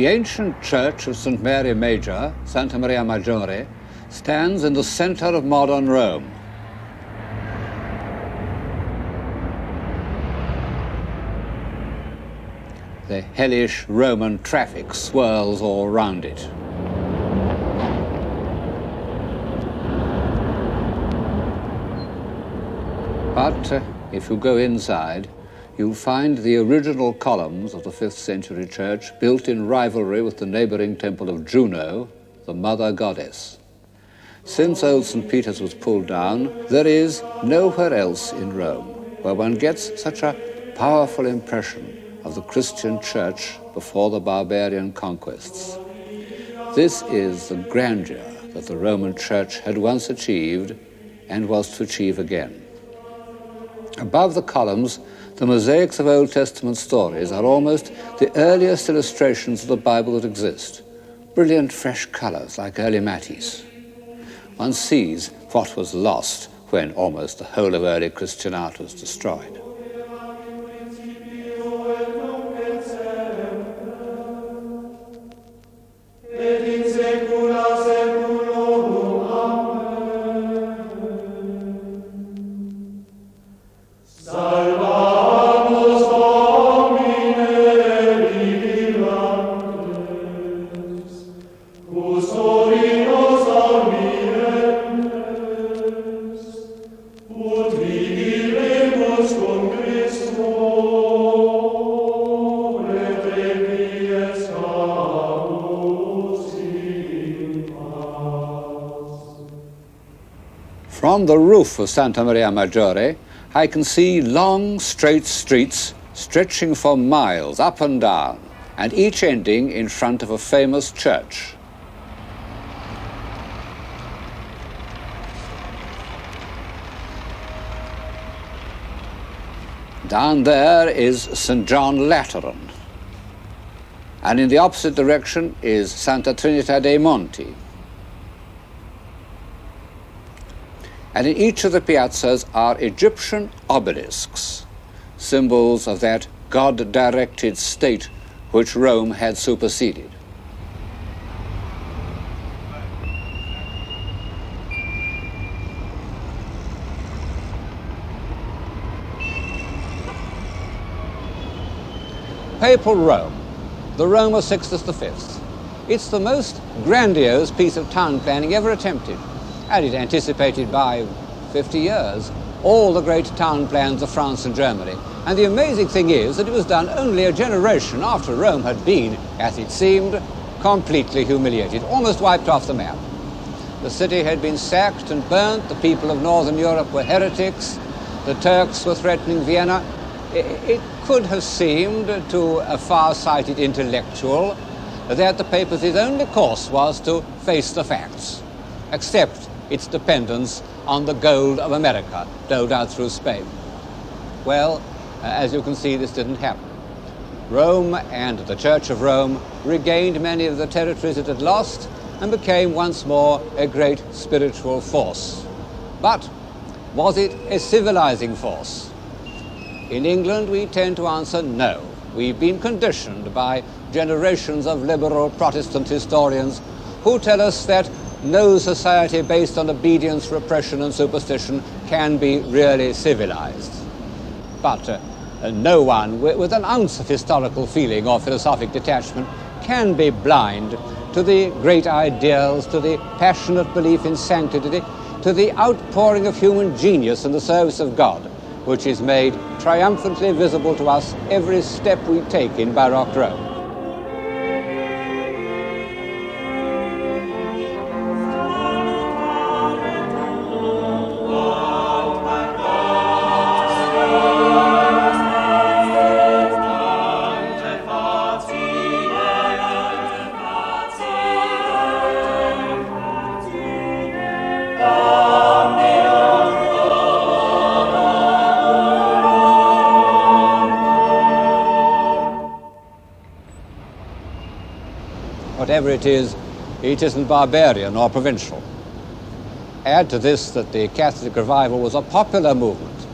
The ancient church of St. Mary Major, Santa Maria Maggiore, stands in the center of modern Rome. The hellish Roman traffic swirls all round it. But if you go inside, you'll find the original columns of the 5th century church built in rivalry with the neighboring temple of Juno, the mother goddess. Since old St. Peter's was pulled down, there is nowhere else in Rome where one gets such a powerful impression of the Christian church before the barbarian conquests. This is the grandeur that the Roman church had once achieved and was to achieve again. Above the columns, the mosaics of Old Testament stories are almost the earliest illustrations of the Bible that exist. Brilliant fresh colors like early Matisse. One sees what was lost when almost the whole of early Christian art was destroyed. From the roof of Santa Maria Maggiore, I can see long, straight streets stretching for miles up and down, and each ending in front of a famous church. Down there is St. John Lateran, and in the opposite direction is Santa Trinita dei Monti. And in each of the piazzas are Egyptian obelisks, symbols of that God-directed state which Rome had superseded. Papal Rome, the Rome of Sixtus V. It's the most grandiose piece of town planning ever attempted. And it anticipated by 50 years all the great town plans of France and Germany. And the amazing thing is that it was done only a generation after Rome had been, as it seemed, completely humiliated, almost wiped off the map. The city had been sacked and burnt, the people of Northern Europe were heretics, the Turks were threatening Vienna. It could have seemed to a far-sighted intellectual that the papacy's only course was to face the facts, accept its dependence on the gold of America, doled out through Spain. Well, as you can see, this didn't happen. Rome and the Church of Rome regained many of the territories it had lost and became once more a great spiritual force. But was it a civilizing force? In England, we tend to answer no. We've been conditioned by generations of liberal Protestant historians who tell us that no society based on obedience, repression, and superstition can be really civilized. But no one with an ounce of historical feeling or philosophic detachment can be blind to the great ideals, to the passionate belief in sanctity, to the outpouring of human genius in the service of God, which is made triumphantly visible to us every step we take in Baroque Rome. Whatever it isn't barbarian or provincial. Add to this that the Catholic revival was a popular movement,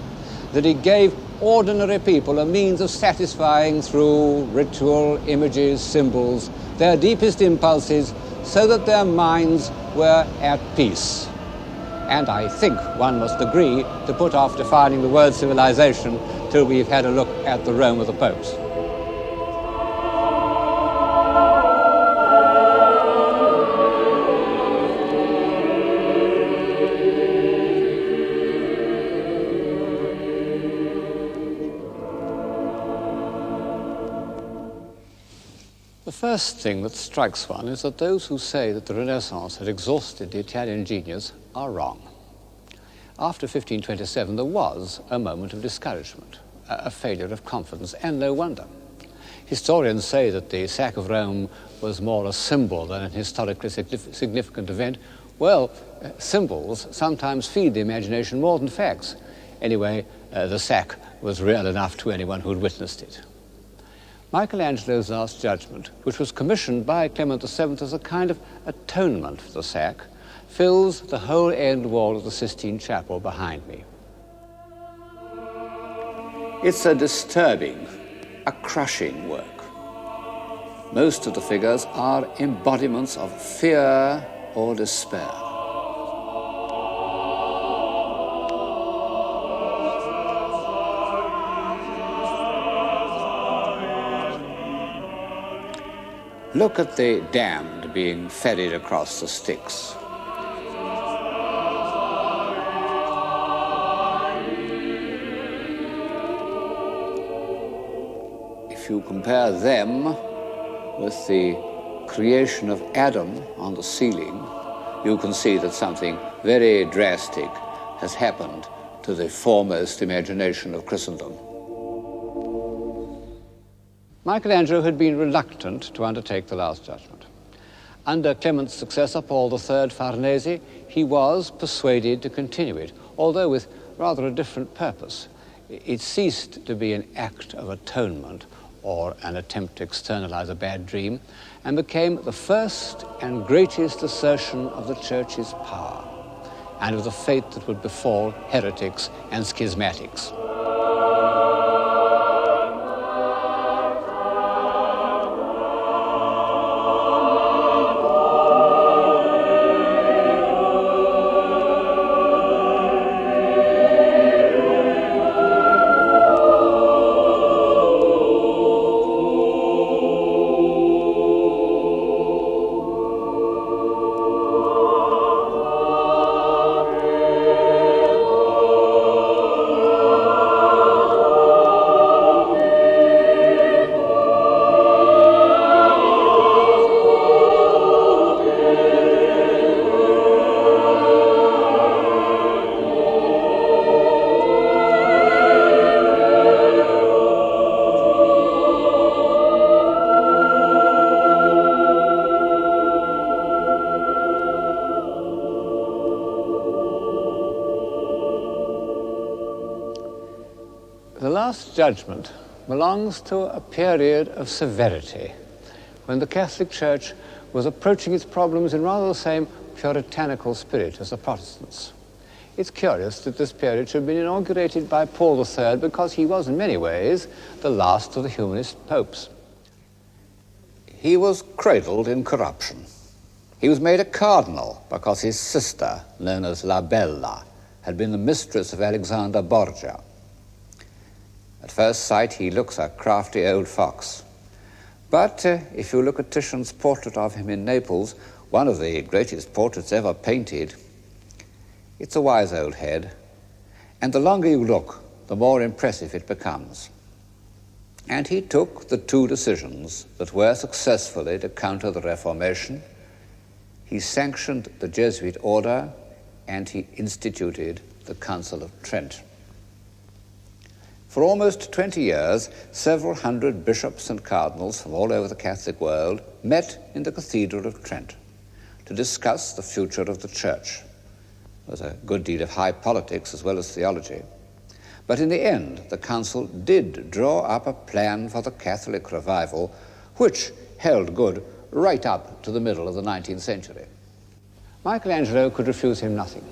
that it gave ordinary people a means of satisfying through ritual, images, symbols, their deepest impulses so that their minds were at peace. And I think one must agree to put off defining the word civilization till we've had a look at the Rome of the popes. The first thing that strikes one is that those who say that the Renaissance had exhausted the Italian genius are wrong. After 1527, there was a moment of discouragement, a failure of confidence, and no wonder. Historians say that the sack of Rome was more a symbol than an historically significant event. Well, symbols sometimes feed the imagination more than facts. Anyway, the sack was real enough to anyone who'd witnessed it. Michelangelo's Last Judgment, which was commissioned by Clement VII as a kind of atonement for the sack, fills the whole end wall of the Sistine Chapel behind me. It's a disturbing, a crushing work. Most of the figures are embodiments of fear or despair. Look at the damned being ferried across the Styx. If you compare them with the creation of Adam on the ceiling, you can see that something very drastic has happened to the foremost imagination of Christendom. Michelangelo had been reluctant to undertake the Last Judgment. Under Clement's successor, Paul III Farnese, he was persuaded to continue it, although with rather a different purpose. It ceased to be an act of atonement or an attempt to externalize a bad dream, and became the first and greatest assertion of the Church's power, and of the fate that would befall heretics and schismatics. The Last Judgment belongs to a period of severity, when the Catholic Church was approaching its problems in rather the same puritanical spirit as the Protestants. It's curious that this period should have been inaugurated by Paul III because he was in many ways the last of the humanist popes. He was cradled in corruption. He was made a cardinal because his sister, known as La Bella, had been the mistress of Alexander Borgia. At first sight, he looks a crafty old fox. But if you look at Titian's portrait of him in Naples, one of the greatest portraits ever painted, it's a wise old head, and the longer you look, the more impressive it becomes. And he took the two decisions that were successfully to counter the Reformation. He sanctioned the Jesuit order, and he instituted the Council of Trent. For almost 20 years, several hundred bishops and cardinals from all over the Catholic world met in the Cathedral of Trent to discuss the future of the Church. There was a good deal of high politics as well as theology. But in the end, the council did draw up a plan for the Catholic revival, which held good right up to the middle of the 19th century. Michelangelo could refuse him nothing.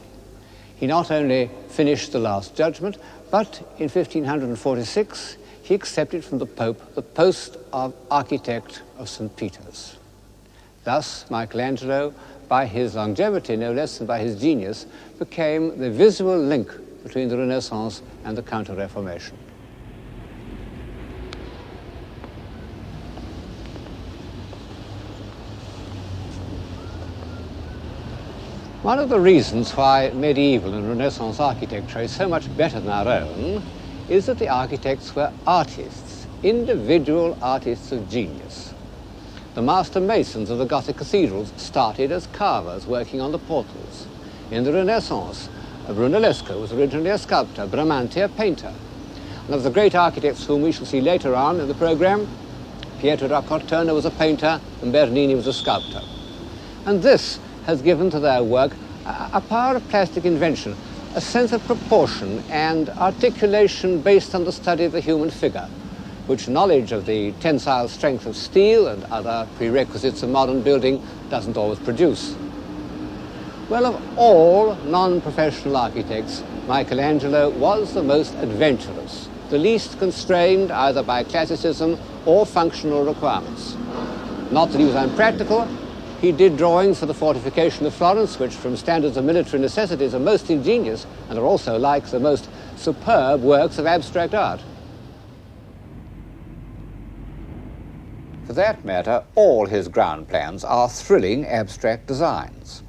He not only finished the Last Judgment, but in 1546, he accepted from the Pope the post of architect of St. Peter's. Thus, Michelangelo, by his longevity, no less than by his genius, became the visual link between the Renaissance and the Counter-Reformation. One of the reasons why medieval and Renaissance architecture is so much better than our own is that the architects were artists, individual artists of genius. The master masons of the Gothic cathedrals started as carvers working on the portals. In the Renaissance, Brunellesco was originally a sculptor, Bramante a painter. And of the great architects whom we shall see later on in the program, Pietro da Cortona was a painter and Bernini was a sculptor. And this has given to their work a power of plastic invention, a sense of proportion and articulation based on the study of the human figure, which knowledge of the tensile strength of steel and other prerequisites of modern building doesn't always produce. Well, of all non-professional architects, Michelangelo was the most adventurous, the least constrained either by classicism or functional requirements. Not that he was unpractical. He did drawings for the fortification of Florence, which from standards of military necessities are most ingenious and are also like the most superb works of abstract art. For that matter, all his ground plans are thrilling abstract designs.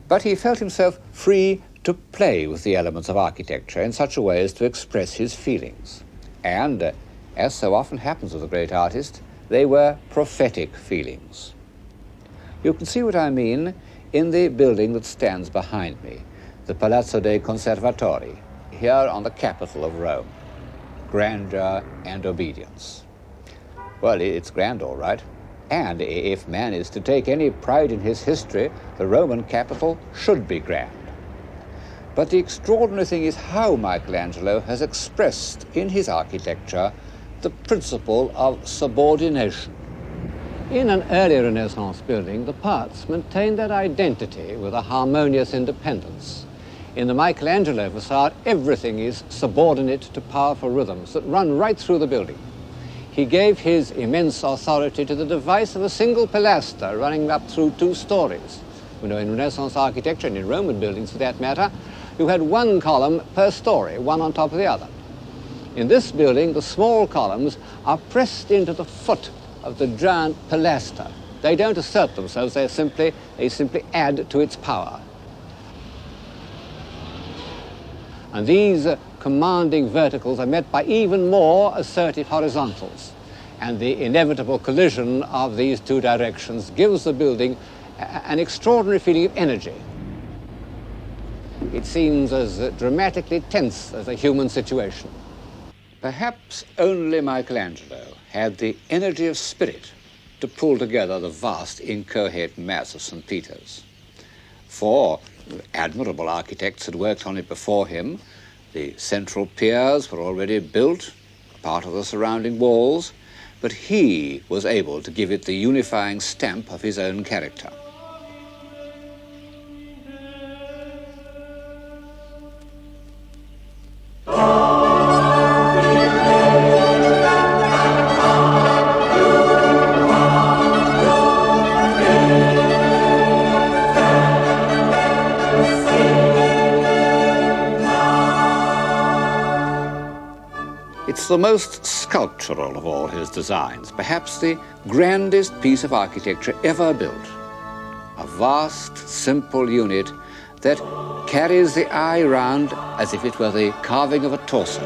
But he felt himself free to play with the elements of architecture in such a way as to express his feelings. And, as so often happens with a great artist, they were prophetic feelings. You can see what I mean in the building that stands behind me, the Palazzo dei Conservatori, here on the capital of Rome. Grandeur and obedience. Well, it's grand, all right. And if man is to take any pride in his history, the Roman capital should be grand. But the extraordinary thing is how Michelangelo has expressed in his architecture the principle of subordination. In an early Renaissance building, the parts maintain their identity with a harmonious independence. In the Michelangelo facade, everything is subordinate to powerful rhythms that run right through the building. He gave his immense authority to the device of a single pilaster running up through 2 stories. You know, in Renaissance architecture, and in Roman buildings for that matter, you had one column per story, one on top of the other. In this building, the small columns are pressed into the foot of the giant pilaster. They don't assert themselves, they simply add to its power. And these commanding verticals are met by even more assertive horizontals. And the inevitable collision of these 2 directions gives the building an extraordinary feeling of energy. It seems as dramatically tense as a human situation. Perhaps only Michelangelo had the energy of spirit to pull together the vast incoherent mass of St. Peter's. 4 admirable architects had worked on it before him. The central piers were already built, part of the surrounding walls, but he was able to give it the unifying stamp of his own character. It's the most sculptural of all his designs, perhaps the grandest piece of architecture ever built. A vast, simple unit that carries the eye round as if it were the carving of a torso.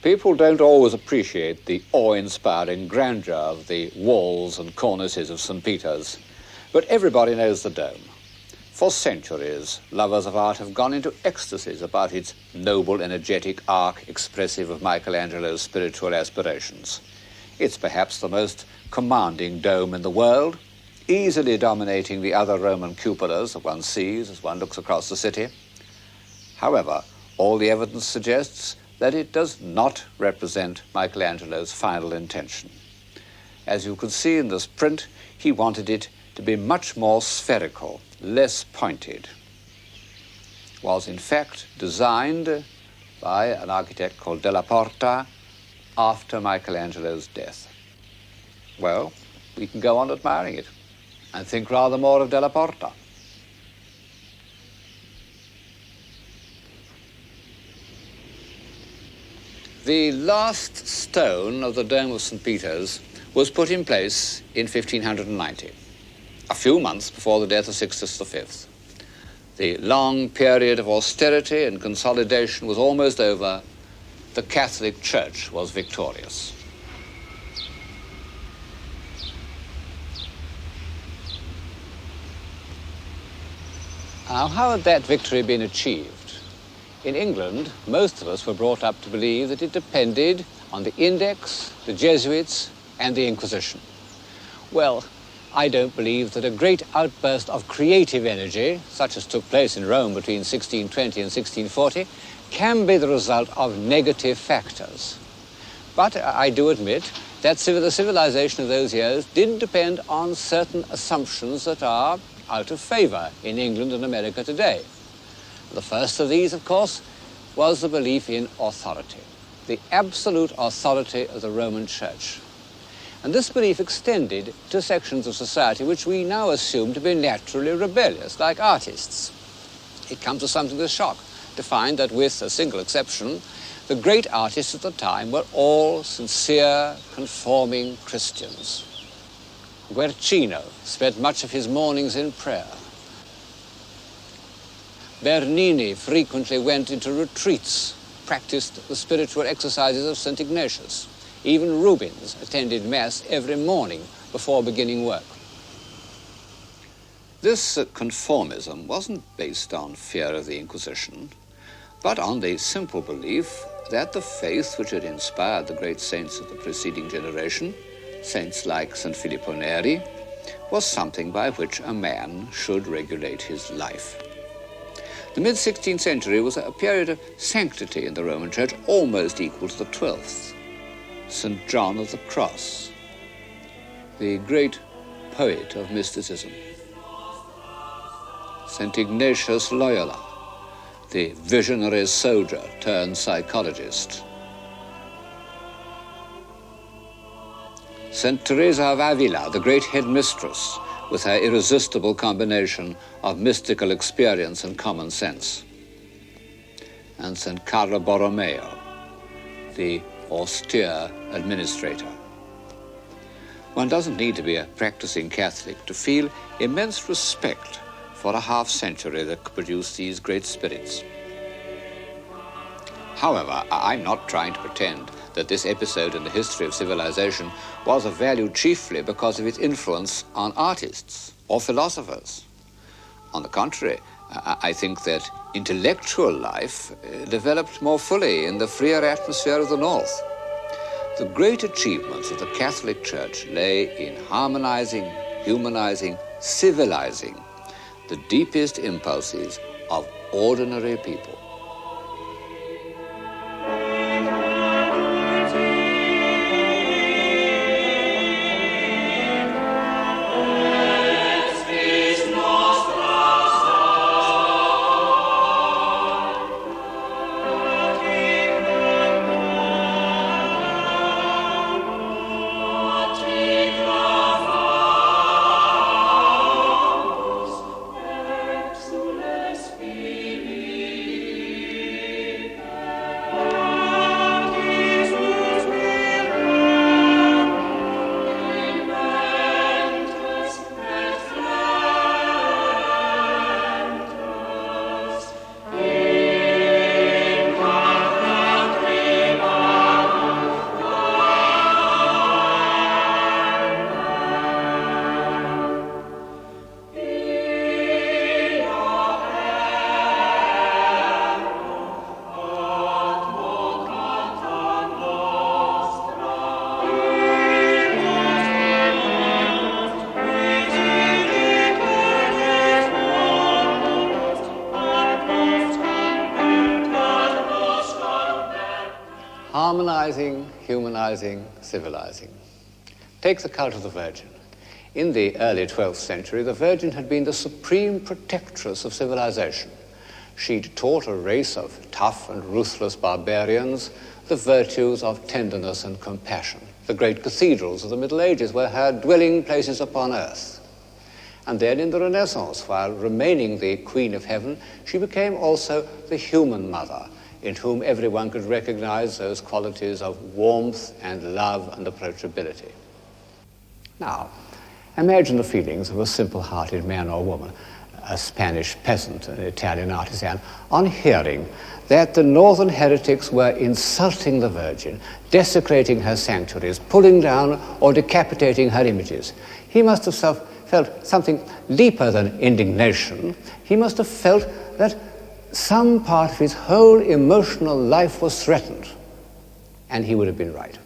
People don't always appreciate the awe-inspiring grandeur of the walls and cornices of St. Peter's, but everybody knows the dome. For centuries, lovers of art have gone into ecstasies about its noble, energetic arc expressive of Michelangelo's spiritual aspirations. It's perhaps the most commanding dome in the world, easily dominating the other Roman cupolas that one sees as one looks across the city. However, all the evidence suggests that it does not represent Michelangelo's final intention. As you can see in this print, he wanted it to be much more spherical, less pointed. It was in fact designed by an architect called Della Porta after Michelangelo's death. Well, we can go on admiring it and think rather more of Della Porta. The last stone of the Dome of St. Peter's was put in place in 1590, a few months before the death of Sixtus V. The long period of austerity and consolidation was almost over. The Catholic Church was victorious. Now, how had that victory been achieved? In England, most of us were brought up to believe that it depended on the Index, the Jesuits, and the Inquisition. Well, I don't believe that a great outburst of creative energy, such as took place in Rome between 1620 and 1640, can be the result of negative factors. But I do admit that the civilization of those years did depend on certain assumptions that are out of favor in England and America today. The first of these, of course, was the belief in authority, the absolute authority of the Roman Church. And this belief extended to sections of society which we now assume to be naturally rebellious, like artists. It comes as something of a shock to find that, with a single exception, the great artists at the time were all sincere, conforming Christians. Guercino spent much of his mornings in prayer. Bernini frequently went into retreats, practiced the spiritual exercises of St. Ignatius. Even Rubens attended Mass every morning before beginning work. This conformism wasn't based on fear of the Inquisition, but on the simple belief that the faith which had inspired the great saints of the preceding generation, saints like St. Filippo Neri, was something by which a man should regulate his life. The mid-16th century was a period of sanctity in the Roman Church almost equal to the 12th. St. John of the Cross, the great poet of mysticism. St. Ignatius Loyola, the visionary soldier turned psychologist. St. Teresa of Avila, the great headmistress, with her irresistible combination of mystical experience and common sense. And St. Carlo Borromeo, the austere administrator. One doesn't need to be a practicing Catholic to feel immense respect for a half-century that produced these great spirits. However, I'm not trying to pretend that this episode in the history of civilization was of value chiefly because of its influence on artists or philosophers. On the contrary, I think that intellectual life developed more fully in the freer atmosphere of the North. The great achievements of the Catholic Church lay in harmonizing, humanizing, civilizing the deepest impulses of ordinary people. Harmonizing, humanizing, civilizing. Take the cult of the Virgin. In the early 12th century, the Virgin had been the supreme protectress of civilization. She'd taught a race of tough and ruthless barbarians the virtues of tenderness and compassion. The great cathedrals of the Middle Ages were her dwelling places upon earth. And then in the Renaissance, while remaining the Queen of Heaven, she became also the human mother, in whom everyone could recognize those qualities of warmth and love and approachability. Now, imagine the feelings of a simple-hearted man or woman, a Spanish peasant, an Italian artisan, on hearing that the northern heretics were insulting the Virgin, desecrating her sanctuaries, pulling down or decapitating her images. He must have felt something deeper than indignation. He must have felt that some part of his whole emotional life was threatened, and he would have been right.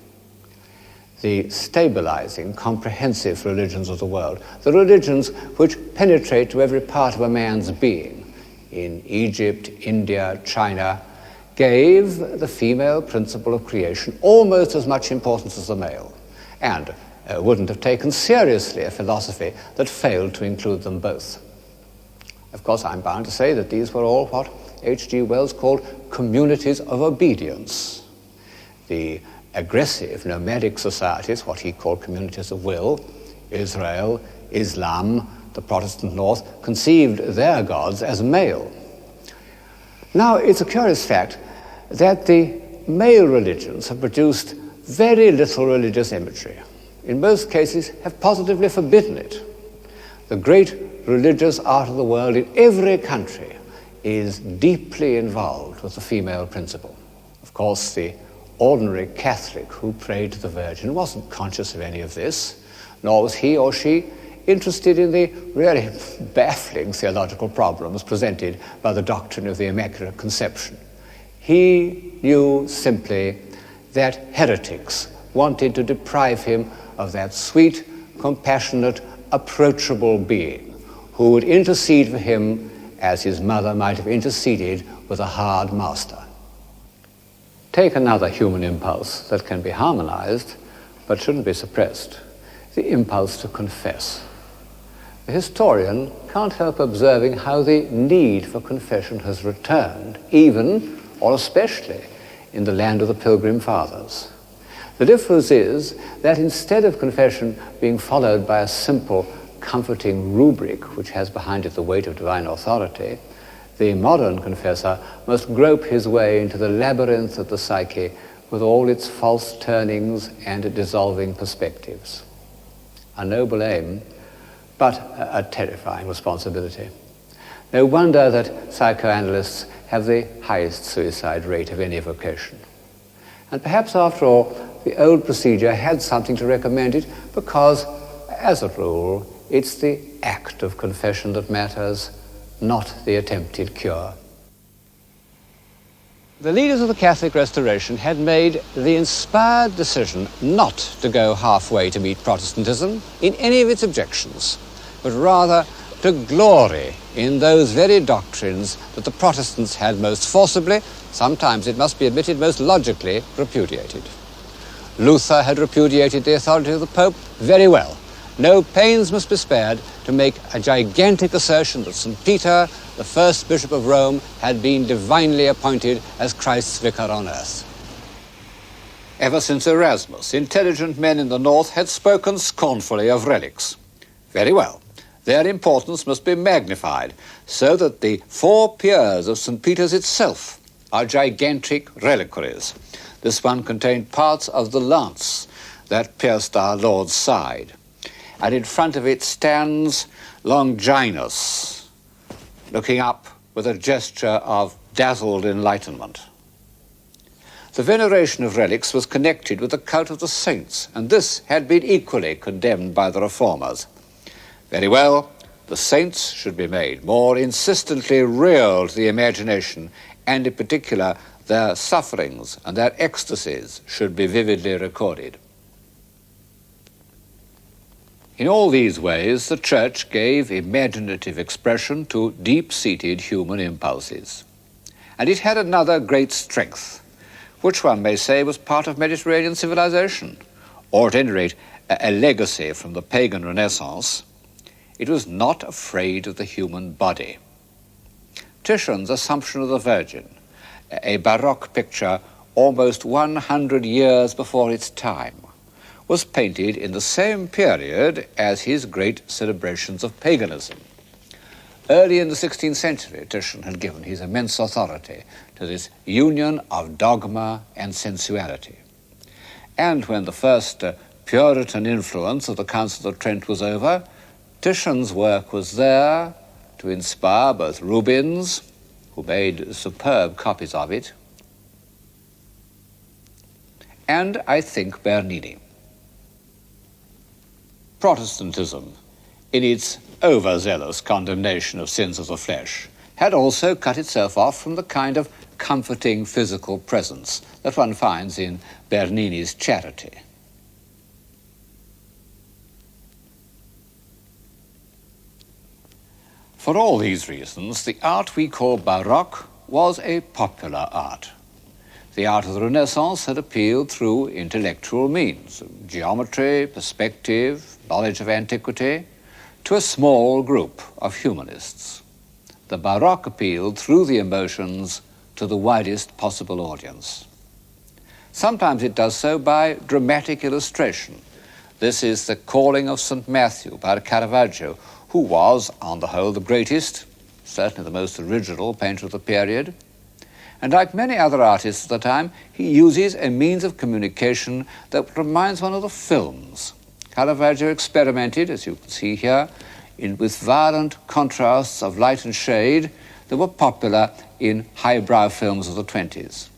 The stabilizing, comprehensive religions of the world, the religions which penetrate to every part of a man's being, in Egypt, India, China, gave the female principle of creation almost as much importance as the male, and wouldn't have taken seriously a philosophy that failed to include them both. Of course, I'm bound to say that these were all what H.G. Wells called communities of obedience. The aggressive nomadic societies, what he called communities of will, Israel, Islam, the Protestant North, conceived their gods as male. Now, it's a curious fact that the male religions have produced very little religious imagery. In most cases, have positively forbidden it. The great religious art of the world in every country is deeply involved with the female principle. Of course, the ordinary Catholic who prayed to the Virgin wasn't conscious of any of this, nor was he or she interested in the really baffling theological problems presented by the doctrine of the Immaculate Conception. He knew simply that heretics wanted to deprive him of that sweet, compassionate, approachable being who would intercede for him as his mother might have interceded with a hard master. Take another human impulse that can be harmonized but shouldn't be suppressed, the impulse to confess. The historian can't help observing how the need for confession has returned, even or especially in the land of the Pilgrim Fathers. The difference is that instead of confession being followed by a simple, comforting rubric which has behind it the weight of divine authority, the modern confessor must grope his way into the labyrinth of the psyche with all its false turnings and dissolving perspectives. A noble aim, but a terrifying responsibility. No wonder that psychoanalysts have the highest suicide rate of any vocation. And perhaps, after all, the old procedure had something to recommend it because, as a rule, it's the act of confession that matters, not the attempted cure. The leaders of the Catholic Restoration had made the inspired decision not to go halfway to meet Protestantism in any of its objections, but rather to glory in those very doctrines that the Protestants had most forcibly, sometimes it must be admitted most logically, repudiated. Luther had repudiated the authority of the Pope very well. No pains must be spared to make a gigantic assertion that St. Peter, the first Bishop of Rome, had been divinely appointed as Christ's vicar on earth. Ever since Erasmus, intelligent men in the North had spoken scornfully of relics. Very well. Their importance must be magnified so that the 4 piers of St. Peter's itself are gigantic reliquaries. This one contained parts of the lance that pierced our Lord's side. And in front of it stands Longinus, looking up with a gesture of dazzled enlightenment. The veneration of relics was connected with the cult of the saints, and this had been equally condemned by the Reformers. Very well, the saints should be made more insistently real to the imagination, and in particular, their sufferings and their ecstasies should be vividly recorded. In all these ways, the Church gave imaginative expression to deep-seated human impulses. And it had another great strength, which one may say was part of Mediterranean civilization, or at any rate a legacy from the pagan Renaissance. It was not afraid of the human body. Titian's Assumption of the Virgin, a Baroque picture almost 100 years before its time, was painted in the same period as his great celebrations of paganism. Early in the 16th century, Titian had given his immense authority to this union of dogma and sensuality. And when the first Puritan influence of the Council of Trent was over, Titian's work was there to inspire both Rubens, who made superb copies of it, and I think Bernini. Protestantism, in its overzealous condemnation of sins of the flesh, had also cut itself off from the kind of comforting physical presence that one finds in Bernini's Charity. For all these reasons, the art we call Baroque was a popular art. The art of the Renaissance had appealed through intellectual means, geometry, perspective, knowledge of antiquity, to a small group of humanists. The Baroque appealed through the emotions to the widest possible audience. Sometimes it does so by dramatic illustration. This is the Calling of St. Matthew by Caravaggio, who was, on the whole, the greatest, certainly the most original painter of the period. And like many other artists of the time, he uses a means of communication that reminds one of the films. Caravaggio experimented, as you can see here, with violent contrasts of light and shade that were popular in highbrow films of the 20s.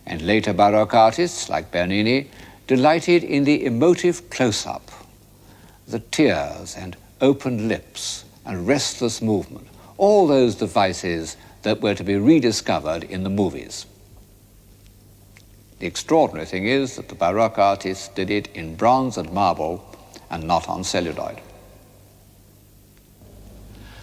And later Baroque artists, like Bernini, delighted in the emotive close-up, the tears and open lips and restless movement, all those devices that were to be rediscovered in the movies. The extraordinary thing is that the Baroque artists did it in bronze and marble and not on celluloid.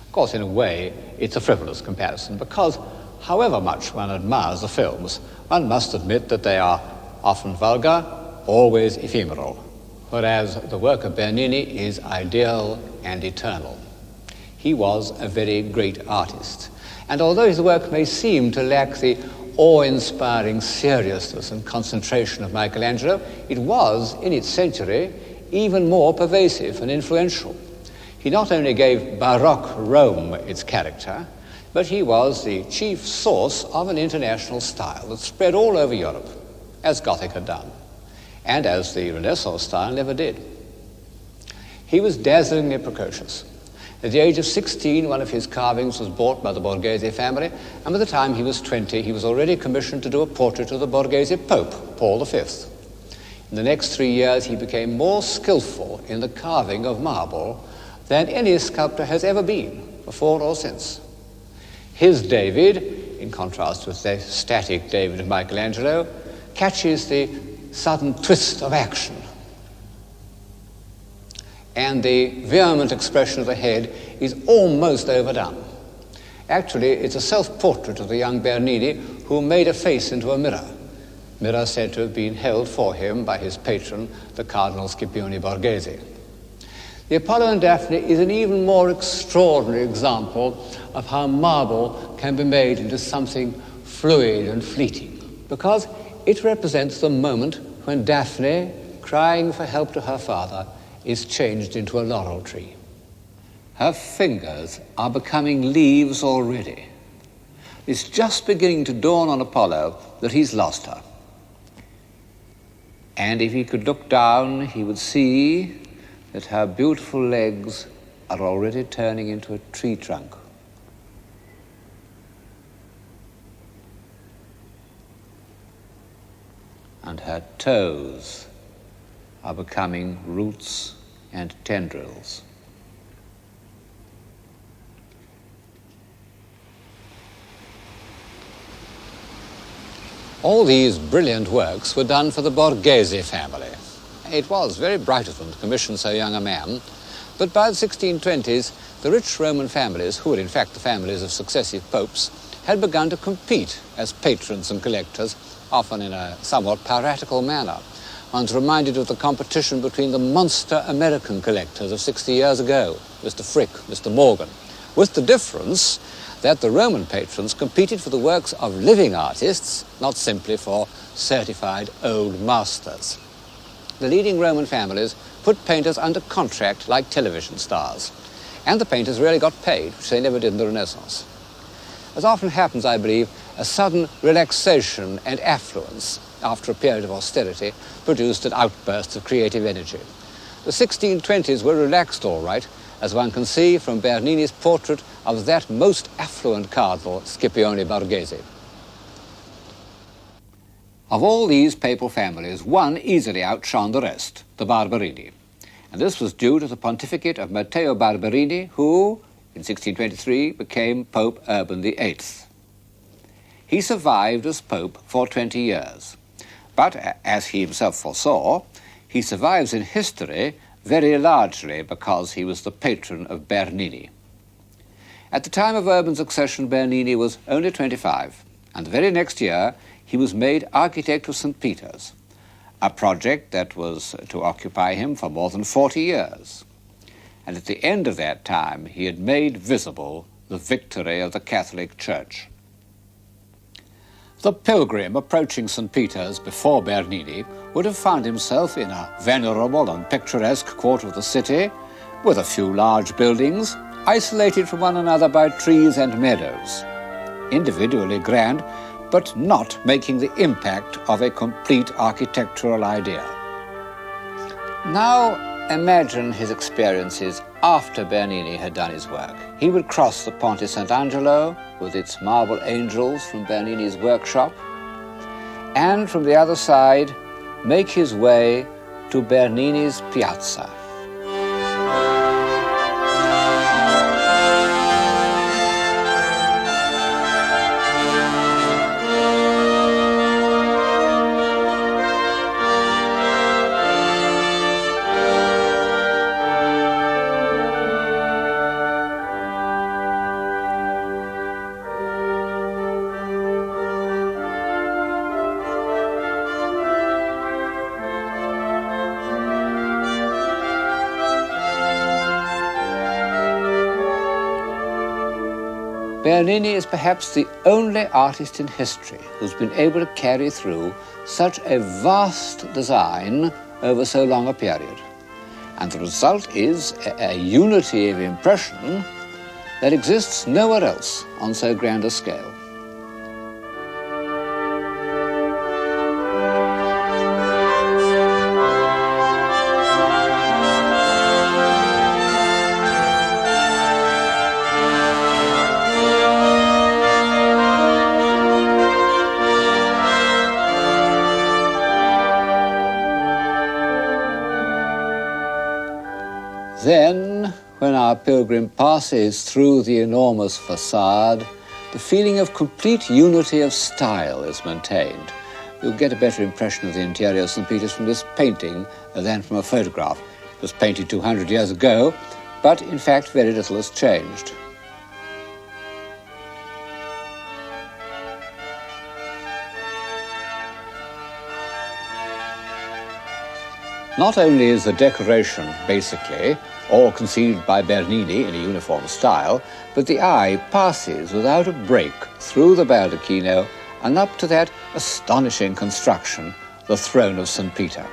Of course, in a way, it's a frivolous comparison because however much one admires the films, one must admit that they are often vulgar, always ephemeral, whereas the work of Bernini is ideal and eternal. He was a very great artist, and although his work may seem to lack the awe-inspiring seriousness and concentration of Michelangelo, it was, in its century, even more pervasive and influential. He not only gave Baroque Rome its character, but he was the chief source of an international style that spread all over Europe, as Gothic had done, and as the Renaissance style never did. He was dazzlingly precocious. At the age of 16, one of his carvings was bought by the Borghese family, and by the time he was 20, he was already commissioned to do a portrait of the Borghese Pope, Paul V. In the next 3 years, he became more skillful in the carving of marble than any sculptor has ever been, before or since. His David, in contrast with the static David of Michelangelo, catches the sudden twist of action, and the vehement expression of the head is almost overdone. Actually, it's a self-portrait of the young Bernini who made a face into a mirror said to have been held for him by his patron, the Cardinal Scipione Borghese. The Apollo and Daphne is an even more extraordinary example of how marble can be made into something fluid and fleeting, because it represents the moment when Daphne, crying for help to her father, is changed into a laurel tree. Her fingers are becoming leaves already. It's just beginning to dawn on Apollo that he's lost her. And if he could look down, he would see that her beautiful legs are already turning into a tree trunk. And her toes are becoming roots and tendrils. All these brilliant works were done for the Borghese family. It was very bright of them to commission so young a man, But by the 1620s, the rich Roman families, who were in fact the families of successive popes, had begun to compete as patrons and collectors, often in a somewhat piratical manner. One's reminded of the competition between the monster American collectors of 60 years ago, Mr. Frick, Mr. Morgan, with the difference that the Roman patrons competed for the works of living artists, not simply for certified old masters. The leading Roman families put painters under contract like television stars, and the painters really got paid, which they never did in the Renaissance. As often happens, I believe, a sudden relaxation and affluence after a period of austerity produced an outburst of creative energy. The 1620s were relaxed all right, as one can see from Bernini's portrait of that most affluent cardinal, Scipione Borghese. Of all these papal families, one easily outshone the rest, the Barberini. And this was due to the pontificate of Matteo Barberini, who, in 1623, became Pope Urban VIII. He survived as Pope for 20 years. But, as he himself foresaw, he survives in history very largely because he was the patron of Bernini. At the time of Urban's accession, Bernini was only 25, and the very next year he was made architect of St. Peter's, a project that was to occupy him for more than 40 years. And at the end of that time, he had made visible the victory of the Catholic Church. The pilgrim approaching St. Peter's before Bernini would have found himself in a venerable and picturesque quarter of the city, with a few large buildings, isolated from one another by trees and meadows, individually grand, but not making the impact of a complete architectural idea. Now imagine his experiences after Bernini had done his work. He would cross the Ponte Sant'Angelo with its marble angels from Bernini's workshop, and from the other side make his way to Bernini's piazza. Bernini is perhaps the only artist in history who's been able to carry through such a vast design over so long a period. And the result is a unity of impression that exists nowhere else on so grand a scale. Then, when our pilgrim passes through the enormous facade, the feeling of complete unity of style is maintained. You'll get a better impression of the interior of St. Peter's from this painting than from a photograph. It was painted 200 years ago, but in fact very little has changed. Not only is the decoration, basically, all conceived by Bernini in a uniform style, but the eye passes without a break through the Baldacchino and up to that astonishing construction, the throne of St. Peter.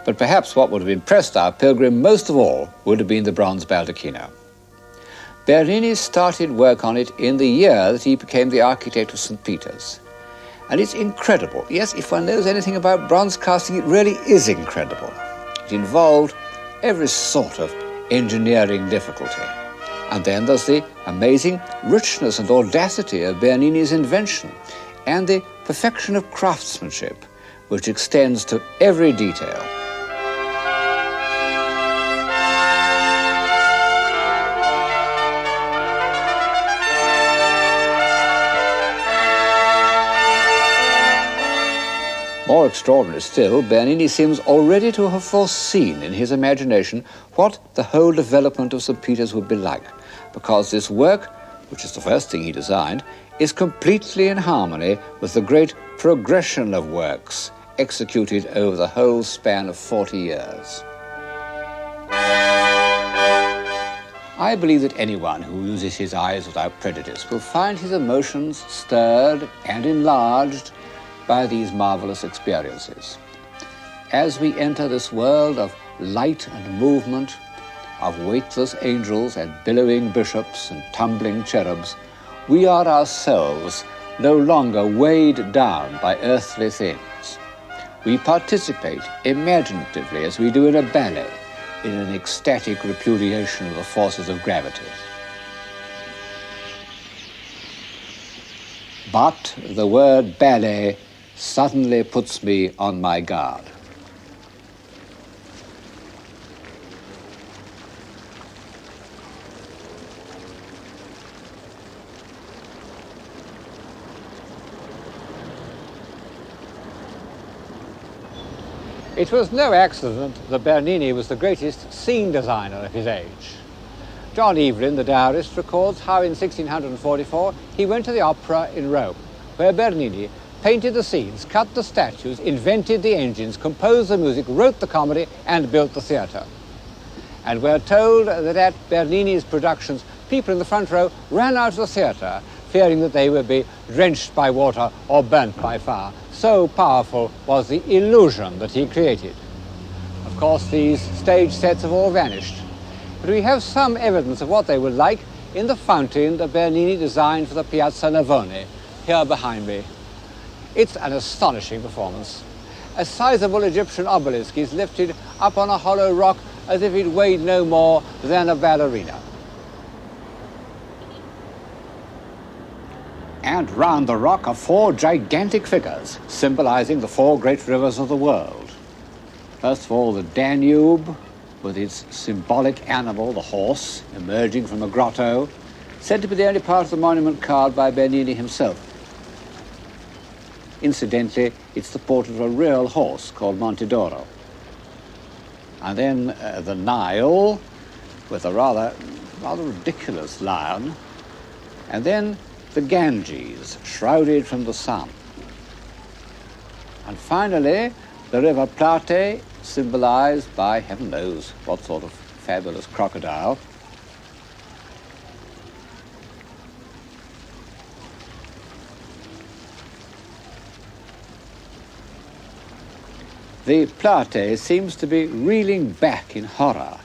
But perhaps what would have impressed our pilgrim most of all would have been the bronze Baldacchino. Bernini started work on it in the year that he became the architect of St. Peter's. And it's incredible. Yes, if one knows anything about bronze casting, it really is incredible. It involved every sort of engineering difficulty. And then there's the amazing richness and audacity of Bernini's invention and the perfection of craftsmanship, which extends to every detail. More extraordinary still, Bernini seems already to have foreseen in his imagination what the whole development of St. Peter's would be like, because this work, which is the first thing he designed, is completely in harmony with the great progression of works executed over the whole span of 40 years. I believe that anyone who uses his eyes without prejudice will find his emotions stirred and enlarged by these marvelous experiences. As we enter this world of light and movement, of weightless angels and billowing bishops and tumbling cherubs, we are ourselves no longer weighed down by earthly things. We participate imaginatively, as we do in a ballet, in an ecstatic repudiation of the forces of gravity. But the word ballet suddenly puts me on my guard. It was no accident that Bernini was the greatest scene designer of his age. John Evelyn, the diarist, records how in 1644 he went to the opera in Rome, where Bernini painted the scenes, cut the statues, invented the engines, composed the music, wrote the comedy, and built the theatre. And we're told that at Bernini's productions, people in the front row ran out of the theatre, fearing that they would be drenched by water or burnt by fire. So powerful was the illusion that he created. Of course, these stage sets have all vanished, but we have some evidence of what they were like in the fountain that Bernini designed for the Piazza Navone, here behind me. It's an astonishing performance. A sizable Egyptian obelisk is lifted up on a hollow rock as if it weighed no more than a ballerina. And round the rock are 4 gigantic figures, symbolizing the 4 great rivers of the world. First of all, the Danube, with its symbolic animal, the horse, emerging from a grotto, said to be the only part of the monument carved by Bernini himself. Incidentally, it's the portrait of a real horse called Monte d'Oro. And then the Nile, with a rather ridiculous lion. And then the Ganges, shrouded from the sun. And finally, the River Plate, symbolized by heaven knows what sort of fabulous crocodile. The Plate seems to be reeling back in horror,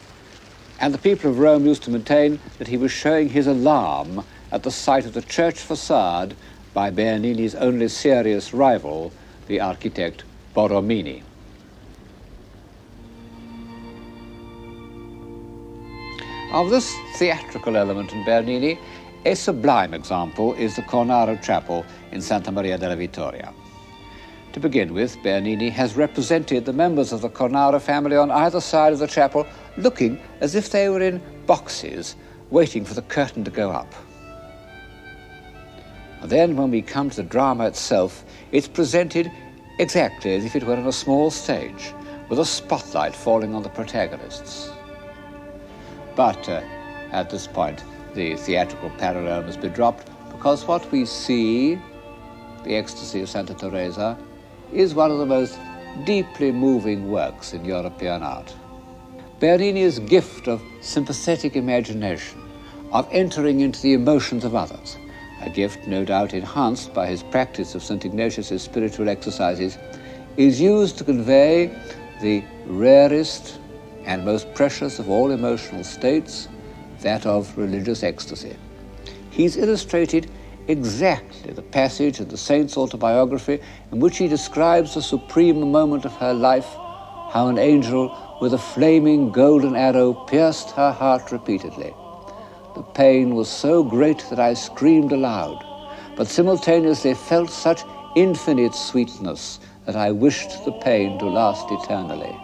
and the people of Rome used to maintain that he was showing his alarm at the sight of the church facade by Bernini's only serious rival, the architect Borromini. Of this theatrical element in Bernini, a sublime example is the Cornaro Chapel in Santa Maria della Vittoria. To begin with, Bernini has represented the members of the Cornaro family on either side of the chapel, looking as if they were in boxes, waiting for the curtain to go up. And then, when we come to the drama itself, it's presented exactly as if it were on a small stage, with a spotlight falling on the protagonists. But at this point, the theatrical parallel must be dropped, because what we see, the Ecstasy of Santa Teresa, is one of the most deeply moving works in European art. Bernini's gift of sympathetic imagination, of entering into the emotions of others, a gift no doubt enhanced by his practice of St. Ignatius's spiritual exercises, is used to convey the rarest and most precious of all emotional states, that of religious ecstasy. He's illustrated exactly the passage in the saint's autobiography in which he describes the supreme moment of her life, how an angel with a flaming golden arrow pierced her heart repeatedly. The pain was so great that I screamed aloud, but simultaneously felt such infinite sweetness that I wished the pain to last eternally.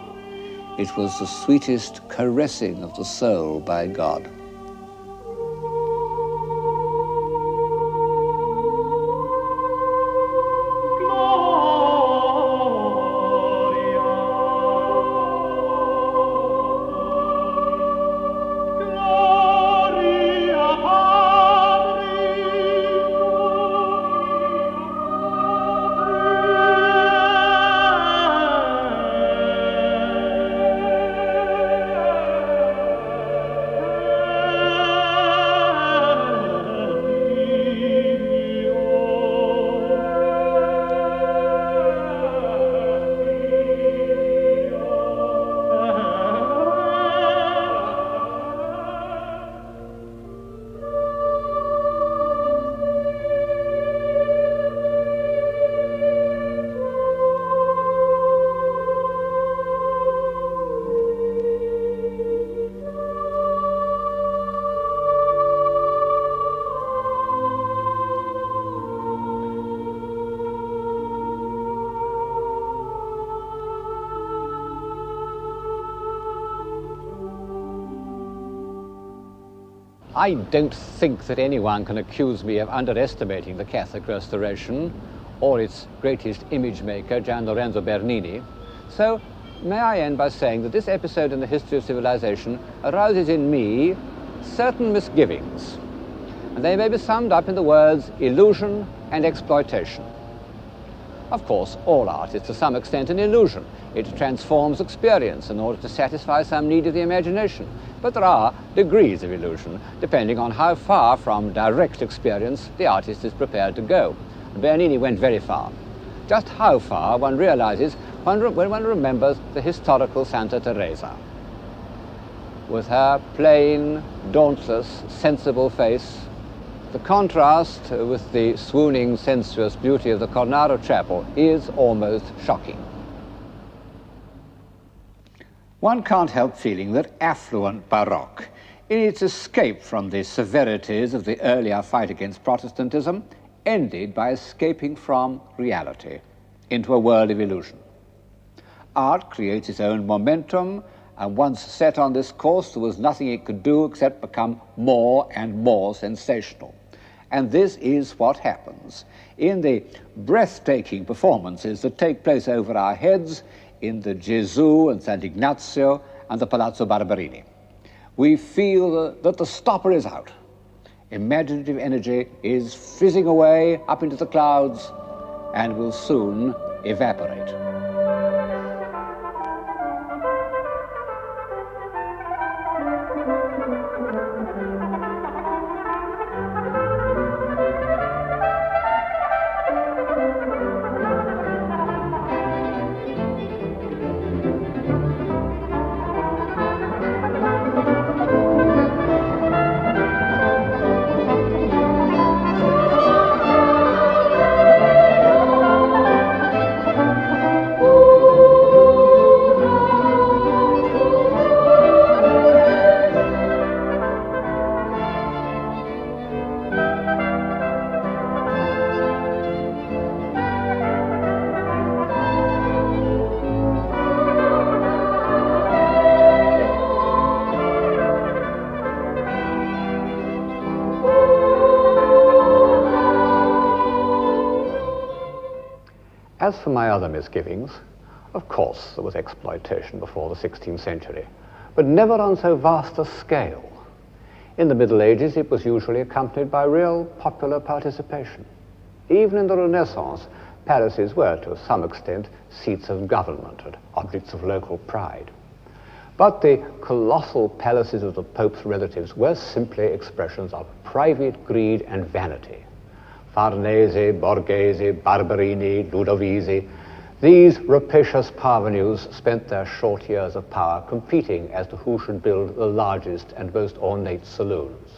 It was the sweetest caressing of the soul by God. I don't think that anyone can accuse me of underestimating the Catholic Restoration or its greatest image maker, Gian Lorenzo Bernini. So, may I end by saying that this episode in the history of civilization arouses in me certain misgivings, and they may be summed up in the words illusion and exploitation. Of course, all art is to some extent an illusion. It transforms experience in order to satisfy some need of the imagination. But there are degrees of illusion, depending on how far from direct experience the artist is prepared to go. Bernini went very far. Just how far one realizes when one remembers the historical Santa Teresa. With her plain, dauntless, sensible face, the contrast with the swooning, sensuous beauty of the Cornaro Chapel is almost shocking. One can't help feeling that affluent Baroque, in its escape from the severities of the earlier fight against Protestantism, ended by escaping from reality into a world of illusion. Art creates its own momentum, and once set on this course, there was nothing it could do except become more and more sensational. And this is what happens in the breathtaking performances that take place over our heads in the Gesù and St. Ignazio and the Palazzo Barberini. We feel that the stopper is out. Imaginative energy is fizzing away up into the clouds and will soon evaporate. As for my other misgivings, of course there was exploitation before the 16th century, but never on so vast a scale. In the Middle Ages it was usually accompanied by real popular participation. Even in the Renaissance, palaces were to some extent seats of government and objects of local pride. But the colossal palaces of the Pope's relatives were simply expressions of private greed and vanity. Farnese, Borghese, Barberini, Ludovisi, these rapacious parvenus spent their short years of power competing as to who should build the largest and most ornate saloons.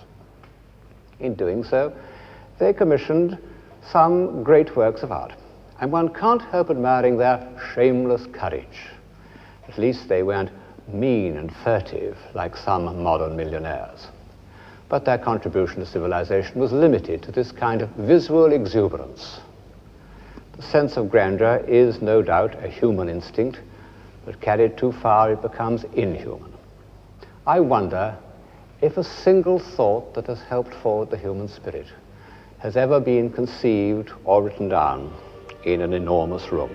In doing so, they commissioned some great works of art, and one can't help admiring their shameless courage. At least they weren't mean and furtive like some modern millionaires. But their contribution to civilization was limited to this kind of visual exuberance. The sense of grandeur is no doubt a human instinct, but carried too far it becomes inhuman. I wonder if a single thought that has helped forward the human spirit has ever been conceived or written down in an enormous room.